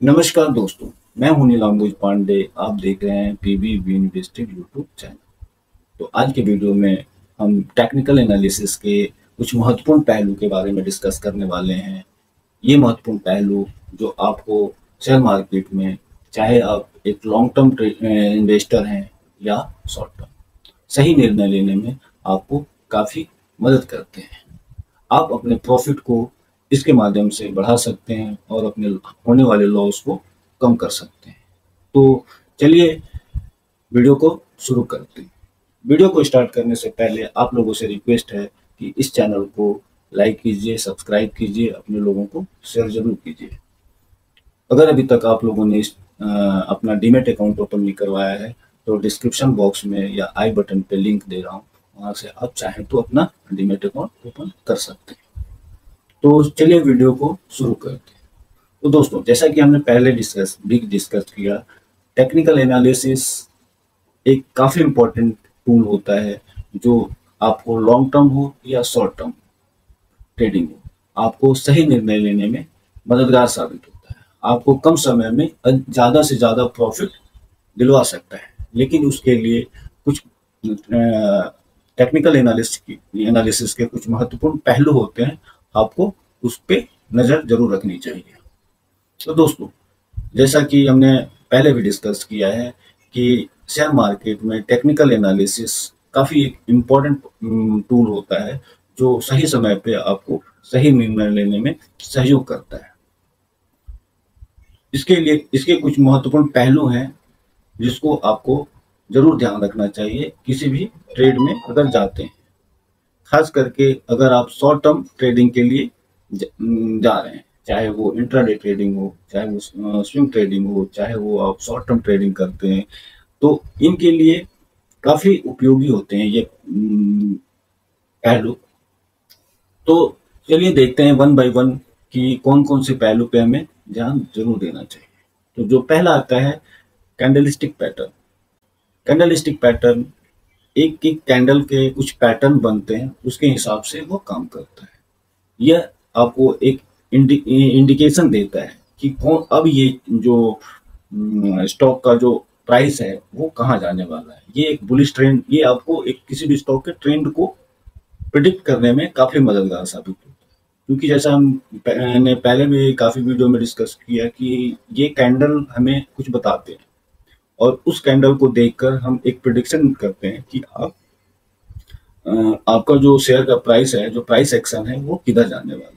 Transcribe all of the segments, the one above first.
नमस्कार दोस्तों, मैं हूं नीलांबुज पांडे। आप देख रहे हैं पीबी इन्वेस्टिंग यूट्यूब चैनल। तो आज के वीडियो में हम टेक्निकल एनालिसिस के कुछ महत्वपूर्ण पहलू के बारे में डिस्कस करने वाले हैं। ये महत्वपूर्ण पहलू जो आपको शेयर मार्केट में, चाहे आप एक लॉन्ग टर्म इन्वेस्टर हैं या शॉर्ट टर्म, सही निर्णय लेने में आपको काफ़ी मदद करते हैं। आप अपने प्रॉफिट को इसके माध्यम से बढ़ा सकते हैं और अपने होने वाले लॉस को कम कर सकते हैं। तो चलिए वीडियो को शुरू करते हैं। वीडियो को स्टार्ट करने से पहले आप लोगों से रिक्वेस्ट है कि इस चैनल को लाइक कीजिए, सब्सक्राइब कीजिए, अपने लोगों को शेयर जरूर कीजिए। अगर अभी तक आप लोगों ने अपना डीमैट अकाउंट ओपन नहीं करवाया है तो डिस्क्रिप्शन बॉक्स में या आई बटन पे लिंक दे रहा हूँ, वहाँ से आप चाहें तो अपना डीमैट अकाउंट ओपन कर सकते हैं। तो चलिए वीडियो को शुरू करते हैं। तो दोस्तों, जैसा कि हमने पहले डिस्कस किया, टेक्निकल एनालिसिस एक काफ़ी इम्पोर्टेंट टूल होता है जो आपको लॉन्ग टर्म हो या शॉर्ट टर्म ट्रेडिंग हो, आपको सही निर्णय लेने में मददगार साबित होता है। आपको कम समय में ज़्यादा से ज़्यादा प्रॉफिट दिलवा सकता है, लेकिन उसके लिए कुछ टेक्निकल एनालिसिस के कुछ महत्वपूर्ण पहलू होते हैं। आपको उस पर नज़र जरूर रखनी चाहिए। तो दोस्तों, जैसा कि हमने पहले भी डिस्कस किया है कि शेयर मार्केट में टेक्निकल एनालिसिस काफ़ी एक इम्पोर्टेंट टूल होता है जो सही समय पे आपको सही निर्णय लेने में सहयोग करता है। इसके कुछ महत्वपूर्ण पहलू हैं जिसको आपको जरूर ध्यान रखना चाहिए किसी भी ट्रेड में अगर जाते हैं। खास करके अगर आप शॉर्ट टर्म ट्रेडिंग के लिए जा रहे हैं, चाहे वो इंट्राडे ट्रेडिंग हो, चाहे वो स्विंग ट्रेडिंग हो, चाहे वो आप शॉर्ट टर्म ट्रेडिंग करते हैं, तो इनके लिए काफ़ी उपयोगी होते हैं ये पहलू। तो चलिए देखते हैं वन बाय वन कि कौन कौन से पहलू पे हमें ध्यान जरूर देना चाहिए। तो जो पहला आता है कैंडलस्टिक पैटर्न। कैंडलस्टिक पैटर्न एक एक कैंडल के कुछ पैटर्न बनते हैं, उसके हिसाब से वो काम करता है। यह आपको एक इंडिकेशन देता है कि कौन अब ये जो स्टॉक का जो प्राइस है वो कहाँ जाने वाला है। ये एक बुलिश ट्रेंड, ये आपको एक किसी भी स्टॉक के ट्रेंड को प्रिडिक्ट करने में काफी मददगार साबित होता है। क्योंकि जैसा हमने पहले भी काफी वीडियो में डिस्कस किया कि ये कैंडल हमें कुछ बताते हैं और उस कैंडल को देखकर हम एक प्रिडिक्शन करते हैं कि आपका जो शेयर का प्राइस है, जो प्राइस एक्शन है, वो किधर जाने वाला है।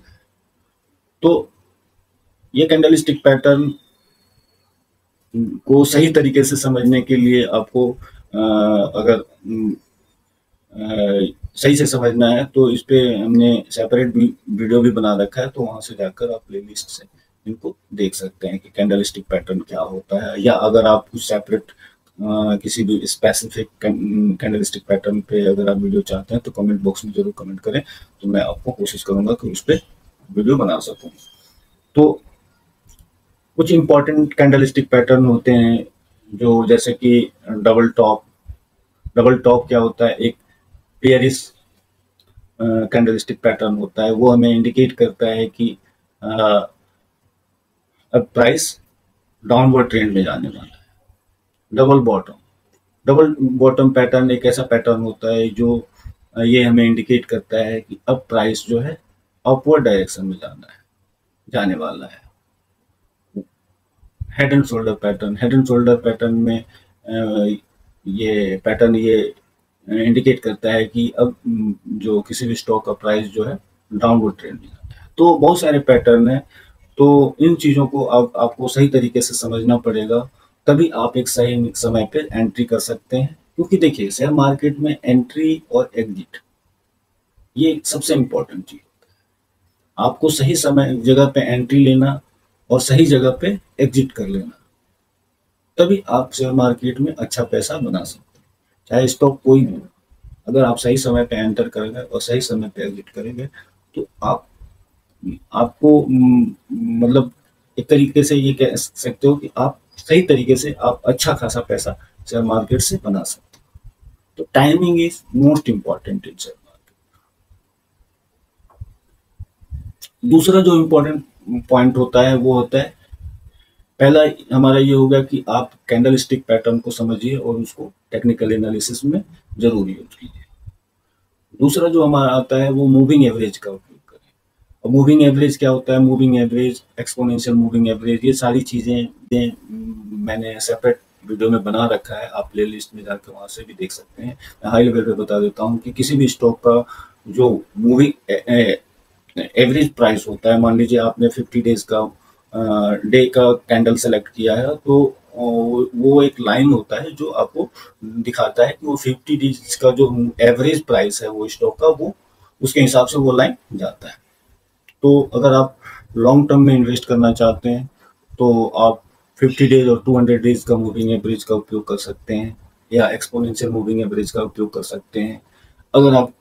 तो ये कैंडलस्टिक पैटर्न को सही तरीके से समझने के लिए आपको अगर सही से समझना है तो इस पे हमने सेपरेट वीडियो भी बना रखा है, तो वहां से जाकर आप प्लेलिस्ट से इनको देख सकते हैं कि कैंडलस्टिक पैटर्न क्या होता है। या अगर आप कुछ सेपरेट किसी भी स्पेसिफिक कैंडलस्टिक पैटर्न पे अगर आप वीडियो चाहते हैं तो कमेंट बॉक्स में जरूर कमेंट करें, तो मैं आपको कोशिश करूंगा कि उस पर वीडियो बना सकूं। तो कुछ इंपॉर्टेंट कैंडलस्टिक पैटर्न होते हैं जो, जैसे कि डबल टॉप। डबल टॉप क्या होता है? एक पेयरिश कैंडलस्टिक पैटर्न होता है। वो हमें इंडिकेट करता है कि अब प्राइस डाउनवर्ड ट्रेंड में जाने वाला है। डबल बॉटम पैटर्न एक ऐसा पैटर्न होता है जो ये हमें इंडिकेट करता है कि अब प्राइस जो है अपवर्ड डायरेक्शन में जाने वाला है। हेड एंड शोल्डर पैटर्न में ये पैटर्न ये इंडिकेट करता है कि अब जो किसी भी स्टॉक का प्राइस जो है डाउनवर्ड ट्रेंड में जाता है। तो बहुत सारे पैटर्न हैं, तो इन चीज़ों को आपको सही तरीके से समझना पड़ेगा, तभी आप एक सही समय पे एंट्री कर सकते हैं। क्योंकि देखिए, शेयर मार्केट में एंट्री और एग्जिट ये सबसे इम्पोर्टेंट चीज होता है। आपको सही समय जगह पे एंट्री लेना और सही जगह पे एग्जिट कर लेना, तभी आप शेयर मार्केट में अच्छा पैसा बना सकते हैं, चाहे स्टॉक कोई भी हो। अगर आप सही समय पे एंटर करेंगे और सही समय पे एग्जिट करेंगे तो आपको मतलब एक तरीके से ये कह सकते हो कि आप सही तरीके से आप अच्छा खासा पैसा शेयर मार्केट से बना सकते हो। तो timing is most important in share market. दूसरा जो इम्पोर्टेंट पॉइंट होता है वो होता है पहला हमारा ये होगा कि आप कैंडल स्टिक पैटर्न को समझिए और उसको टेक्निकल एनालिसिस में जरूर यूज कीजिए। दूसरा जो हमारा आता है वो मूविंग एवरेज का उपयोग करें। और मूविंग एवरेज क्या होता है? Moving average, exponential moving average, ये सारी चीज़ें मैंने सेपरेट वीडियो में बना रखा है, आप प्लेलिस्ट में जाकर वहाँ से भी देख सकते हैं। मैं हाई लेवल पे बता देता हूँ कि किसी भी स्टॉक का जो मूविंग एवरेज प्राइस होता है, मान लीजिए आपने 50 डेज का डे का कैंडल सेलेक्ट किया है, तो वो एक लाइन होता है जो आपको दिखाता है कि वो 50 डेज का जो एवरेज प्राइस है वो स्टॉक का, वो उसके हिसाब से वो लाइन जाता है। तो अगर आप लॉन्ग टर्म में इन्वेस्ट करना चाहते हैं तो आप 50 डेज और 200 डेज का मूविंग एवरेज का उपयोग कर सकते हैं, या एक्सपोनेंशियल मूविंग एवरेज का उपयोग कर सकते हैं। अगर आप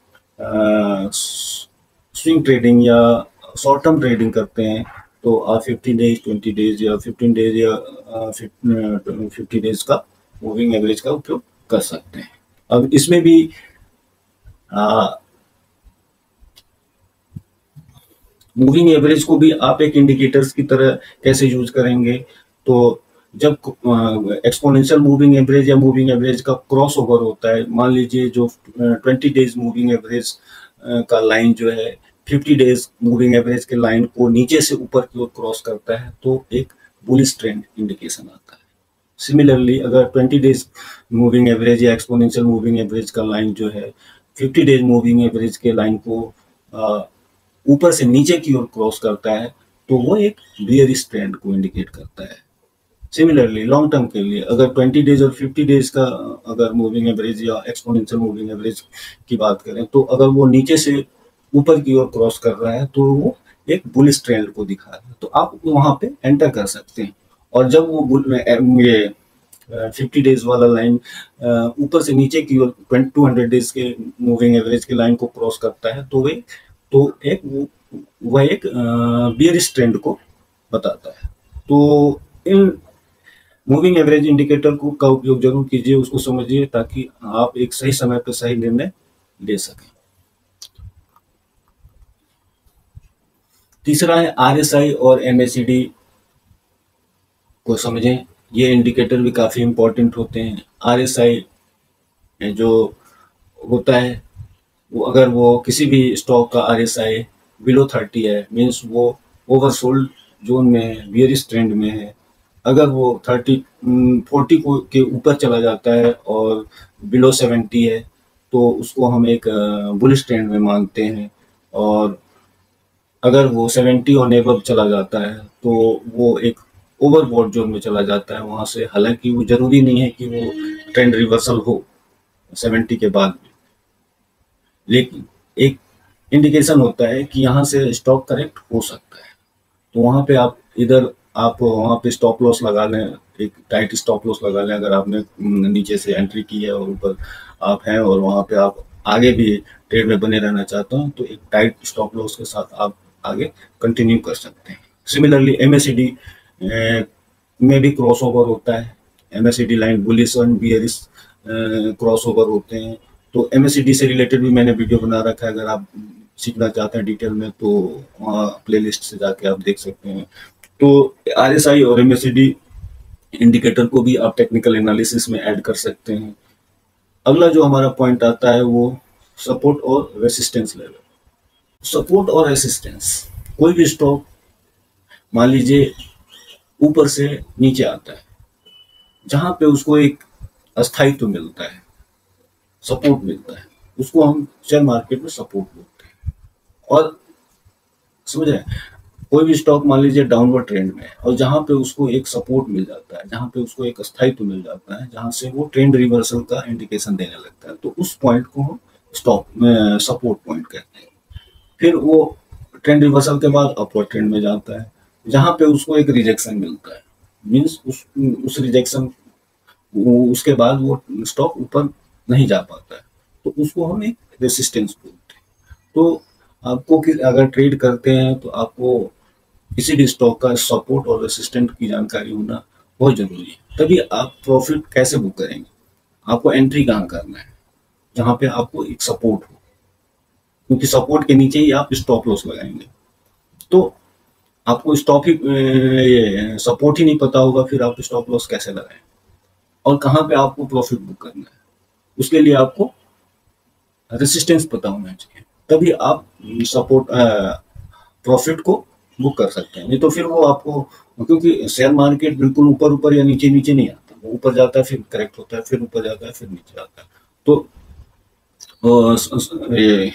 स्विंग ट्रेडिंग या शॉर्ट टर्म ट्रेडिंग करते हैं तो आप 50 डेज, 20 डेज या 15 डेज या 50 डेज का मूविंग एवरेज का उपयोग कर सकते हैं। अब इसमें भी मूविंग एवरेज को भी आप एक इंडिकेटर्स की तरह कैसे यूज करेंगे? तो जब एक्सपोनेंशियल मूविंग एवरेज या मूविंग एवरेज का क्रॉस ओवर होता है, मान लीजिए जो 20 डेज मूविंग एवरेज का लाइन जो है 50 डेज मूविंग एवरेज के लाइन को नीचे से ऊपर की ओर क्रॉस करता है, तो एक बुलिश ट्रेंड इंडिकेशन आता है। सिमिलरली अगर 20 डेज मूविंग एवरेज या एक्सपोनेंशियल मूविंग एवरेज का लाइन जो है 50 डेज मूविंग एवरेज के लाइन को ऊपर से नीचे की ओर क्रॉस करता है, तो वो एक बियरिश ट्रेंड को इंडिकेट करता है। सिमिलरली लॉन्ग टर्म के लिए अगर 20 डेज और 50 डेज का अगर मूविंग एवरेज या एक्सपोनेंशियल मूविंग एवरेज की बात करें, तो अगर वो नीचे से ऊपर की ओर क्रॉस कर रहा है तो वो एक बुलिश ट्रेंड को दिखा रहा है, तो आप वहां पे एंटर कर सकते हैं। और जब वो ये 50 डेज वाला लाइन ऊपर से नीचे की ओर 200 डेज के मूविंग एवरेज की लाइन को क्रॉस करता है, तो एक वह एक बियरिश ट्रेंड को बताता है। तो इन मूविंग एवरेज इंडिकेटर को का उपयोग जरूर कीजिए, उसको समझिए, ताकि आप एक सही समय पर सही निर्णय ले सकें। तीसरा है आरएसआई और एमएसीडी को समझें। ये इंडिकेटर भी काफी इंपॉर्टेंट होते हैं। आरएसआई जो होता है वो अगर वो किसी भी स्टॉक का आरएसआई बिलो 30 है, मीन्स वो ओवरसोल्ड जोन में है, बियरिश ट्रेंड में है। अगर वो 40 को के ऊपर चला जाता है और बिलो 70 है, तो उसको हम एक बुलिश ट्रेंड में मानते हैं। और अगर वो 70 और नेबव चला जाता है तो वो एक ओवरबॉट जोन में चला जाता है वहां से। हालांकि वो जरूरी नहीं है कि वो ट्रेंड रिवर्सल हो 70 के बाद भी, लेकिन एक इंडिकेशन होता है कि यहाँ से स्टॉक करेक्ट हो सकता है। तो वहां पे आप वहां पे स्टॉप लॉस लगा लें, एक टाइट स्टॉप लॉस लगा लें। अगर आपने नीचे से एंट्री की है और ऊपर आप हैं और वहां पे आप आगे भी ट्रेड में बने रहना चाहते हो, तो एक टाइट स्टॉप लॉस के साथ आप आगे कंटिन्यू कर सकते हैं। सिमिलरली एमएसीडी में भी क्रॉस ओवर होता है। एमएसीडी लाइन बुलिश और बियरिश क्रॉस ओवर होते हैं। तो एमएसीडी से रिलेटेड भी मैंने वीडियो बना रखा है, अगर आप सीखना चाहते हैं डिटेल में तो वहाँ प्लेलिस्ट से जाके आप देख सकते हैं। तो आरएसआई और एमएसीडी इंडिकेटर को भी आप टेक्निकल एनालिसिस में ऐड कर सकते हैं। अगला जो हमारा पॉइंट आता है वो सपोर्ट और रेसिस्टेंस लेवल। सपोर्ट और रेसिस्टेंस, कोई भी स्टॉक मान लीजिए ऊपर से नीचे आता है, जहां पे उसको एक अस्थायित्व मिलता है, सपोर्ट मिलता है, उसको हम शेयर मार्केट में सपोर्ट बोलते हैं। और समझ रहे हैं, कोई भी स्टॉक मान लीजिए डाउनवर्ड ट्रेंड में है और जहां पे उसको एक सपोर्ट मिल जाता है, जहां पे उसको एक अस्थायित्व मिल जाता है, जहां से वो ट्रेंड रिवर्सल का इंडिकेशन देने लगता है, तो उस पॉइंट को हम स्टॉक में सपोर्ट पॉइंट कहते हैं। फिर वो ट्रेंड रिवर्सल के बाद अपवर्ड ट्रेंड में जाता है, जहां पे उसको एक रिजेक्शन मिलता है, मीन्स उस रिजेक्शन उसके बाद वो स्टॉक ऊपर नहीं जा पाता है, तो उसको हम एक रेसिस्टेंस बोलते हैं। तो आपको अगर ट्रेड करते हैं तो आपको किसी भी स्टॉक का सपोर्ट और रेसिस्टेंट की जानकारी होना बहुत जरूरी है। तभी आप प्रॉफिट कैसे बुक करेंगे, आपको एंट्री कहाँ करना है, जहां पे आपको एक सपोर्ट हो, क्योंकि सपोर्ट के नीचे ही आप स्टॉप लॉस लगाएंगे। तो आपको स्टॉप ही ये सपोर्ट ही नहीं पता होगा, फिर आप स्टॉप लॉस कैसे लगाएं और कहाँ पे आपको प्रॉफिट बुक करना है। उसके लिए आपको रेसिस्टेंस पता होना चाहिए, तभी आप सपोर्ट प्रॉफिट को बुक कर सकते हैं। नहीं तो फिर वो आपको, क्योंकि शेयर मार्केट बिल्कुल ऊपर ऊपर या नीचे नीचे नहीं आता, वो ऊपर जाता है फिर करेक्ट होता है, फिर ऊपर जाता है फिर नीचे आता है। तो ये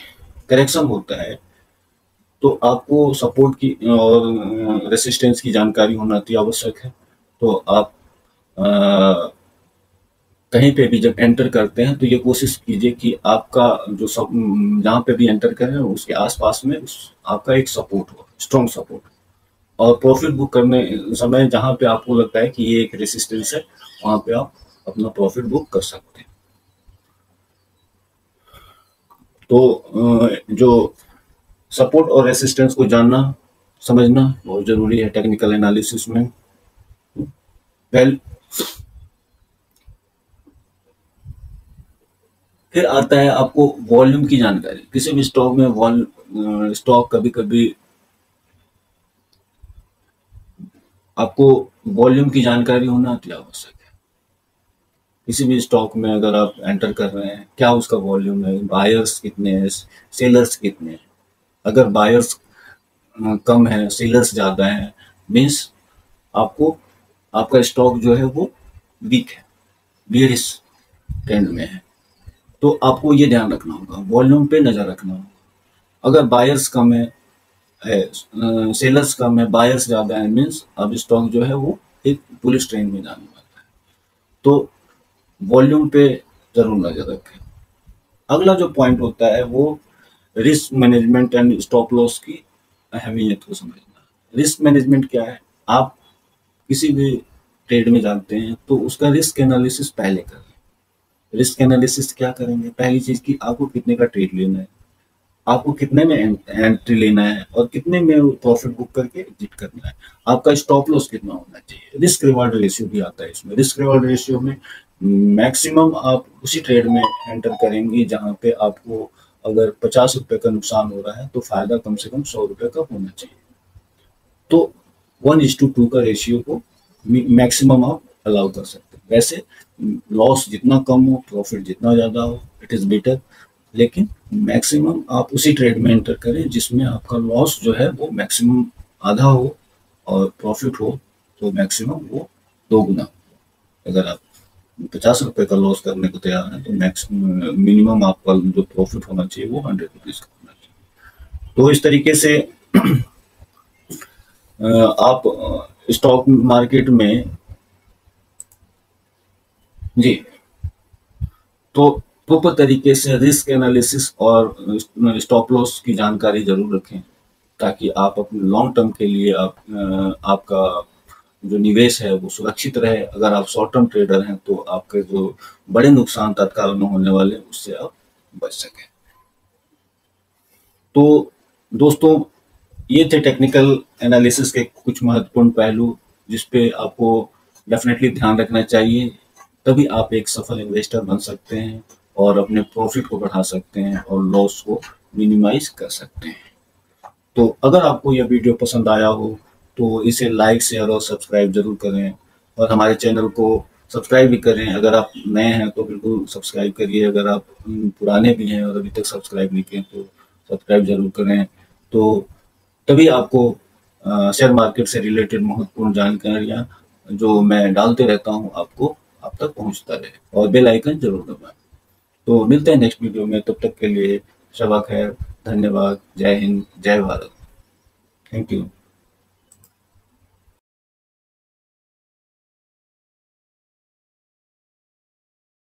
करेक्शन होता है, तो आपको सपोर्ट की और रेसिस्टेंस की जानकारी होना अति आवश्यक है। तो आप कहीं पे भी जब एंटर करते हैं तो ये कोशिश कीजिए कि आपका जो सब जहाँ पे भी एंटर करें उसके आसपास में आपका एक सपोर्ट हो, स्ट्रॉन्ग सपोर्ट। और प्रॉफिट बुक करने समय जहाँ पे आपको लगता है कि ये एक रेसिस्टेंस है, वहाँ पे आप अपना प्रॉफिट बुक कर सकते हैं। तो जो सपोर्ट और रेसिस्टेंस को जानना समझना बहुत जरूरी है टेक्निकल एनालिसिस में। वेल, फिर आता है आपको वॉल्यूम की जानकारी। किसी भी स्टॉक में स्टॉक कभी कभी आपको वॉल्यूम की जानकारी होना अति आवश्यक है। किसी भी स्टॉक में अगर आप एंटर कर रहे हैं, क्या उसका वॉल्यूम है, बायर्स कितने हैं, सेलर्स कितने हैं। अगर बायर्स कम है, सेलर्स ज्यादा है, मीन्स आपको आपका स्टॉक जो है वो वीक है, बियरिश ट्रेंड में है। तो आपको ये ध्यान रखना होगा, वॉल्यूम पे नजर रखना होगा। अगर बायर्स कम है, सेलर्स कम है, बायर्स ज्यादा है, मीन्स अब स्टॉक जो है वो एक बुलिश ट्रेंड में जाने वाला है। तो वॉल्यूम पे जरूर नजर रखें। अगला जो पॉइंट होता है वो risk management and stop loss की अहमियत को समझना। रिस्क मैनेजमेंट क्या है? आप किसी भी ट्रेड में जाते हैं तो उसका रिस्क एनालिसिस पहले करें। रिस्क एनालिसिस क्या करेंगे? पहली चीज की आपको कितने का ट्रेड लेना है, आपको कितने में एंट्री लेना है और कितने में प्रॉफिट बुक करके एग्जिट करना है, आपका स्टॉप लॉस कितना होना चाहिए। रिस्क रिवार्ड रेशियो भी आता है इसमें। रिस्क रिवार्ड रेशियो में मैक्सिमम आप उसी ट्रेड में एंटर करेंगे जहां पे आपको अगर 50 रुपए का नुकसान हो रहा है तो फायदा कम से कम 100 रुपए का होना चाहिए। तो 1:2 का रेशियो को मैक्सिमम आप अलाउ कर सकते हैं। वैसे लॉस जितना कम हो, प्रॉफिट जितना ज्यादा हो, इट इज बेटर। लेकिन मैक्सिमम आप उसी ट्रेड में एंटर करें जिसमें आपका लॉस जो है वो मैक्सिमम आधा हो और प्रॉफिट हो तो मैक्सिमम वो 2 गुना हो। अगर आप 50 रुपए का लॉस करने को तैयार है तो मैक्सिमम मिनिमम आपका जो प्रॉफिट होना चाहिए वो 100 रुपीज का होना चाहिए। तो इस तरीके से आप स्टॉक मार्केट में जी तो प्रॉपर तरीके से रिस्क एनालिसिस और स्टॉप लॉस की जानकारी जरूर रखें, ताकि आप अपने लॉन्ग टर्म के लिए आपका जो निवेश है वो सुरक्षित रहे। अगर आप शॉर्ट टर्म ट्रेडर हैं तो आपके जो बड़े नुकसान तत्काल में होने वाले उससे आप बच सकें। तो दोस्तों, ये थे टेक्निकल एनालिसिस के कुछ महत्वपूर्ण पहलू जिस पे आपको डेफिनेटली ध्यान रखना चाहिए, तभी आप एक सफल इन्वेस्टर बन सकते हैं और अपने प्रॉफिट को बढ़ा सकते हैं और लॉस को मिनिमाइज कर सकते हैं। तो अगर आपको यह वीडियो पसंद आया हो तो इसे लाइक शेयर और सब्सक्राइब जरूर करें और हमारे चैनल को सब्सक्राइब भी करें। अगर आप नए हैं तो बिल्कुल सब्सक्राइब करिए, अगर आप पुराने भी हैं और अभी तक सब्सक्राइब नहीं किए तो सब्सक्राइब जरूर करें। तो तभी आपको शेयर मार्केट से रिलेटेड महत्वपूर्ण जानकारियां जो मैं डालते रहता हूं आपको आप तक पहुंचता रहे, और बेल आइकन जरूर दबाएं। तो मिलते हैं नेक्स्ट वीडियो में, तब तक के लिए शबा खैर, धन्यवाद, जय हिंद, जय भारत, थैंक यू।